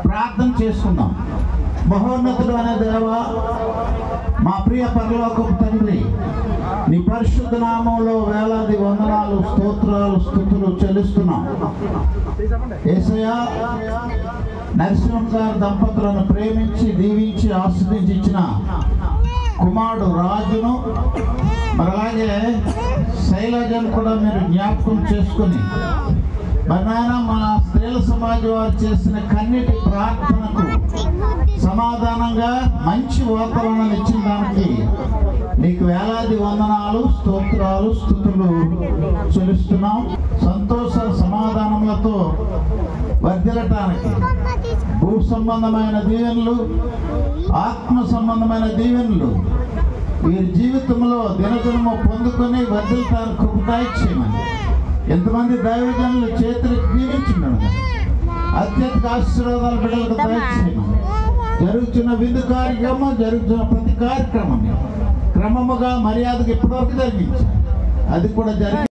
ప్రార్థన చేసుకుందాం. మహోన్నతుడు అనే దేవా, మా ప్రియ పరలోకపు తండ్రి, నీ పరిశుద్ధ నామంలో వేలాది వందనాలు, స్తోత్రాలు, స్తుతులు చెల్లిస్తున్నాం. యేసయ్యా, నరసింహ గారి దంపతులను ప్రేమించి దీవించి ఆస్వాదించి ఇచ్చిన కుమారుడు రాజును, మరి అలాగే శైలజను కూడా మీరు జ్ఞాపకం చేసుకుని, మరి నాయన మా స్త్రీల సమాజం వారు చేసిన కన్నిటి ప్రార్థనకు సమాధానంగా మంచి వాతావరణం ఇచ్చిన దానికి నీకు వేలాది వందనాలు, స్తోత్రాలు, స్తుతులు చెల్లిస్తున్నాం. సంతోష సమాధానములతో వర్ధిల్లటానికి భూ సంబంధమైన దీవెనలు, ఆత్మ సంబంధమైన దీవెనలు వీరి జీవితంలో దినదినము పొందుకొని వర్ధిల్లటానికి కృప చేయమని ఎంతమంది దైవజనులు చేతులకు దీవించున్నాడు. అత్యధిక ఆశీర్వాదాలు బిడ్డలకు దయచేయమని, జరుగుతున్న విందు కార్యక్రమం, జరుగుతున్న ప్రతి కార్యక్రమం క్రమముగా మర్యాదగా ఇప్పటివరకు జరిగించాలి. అది కూడా జరిగి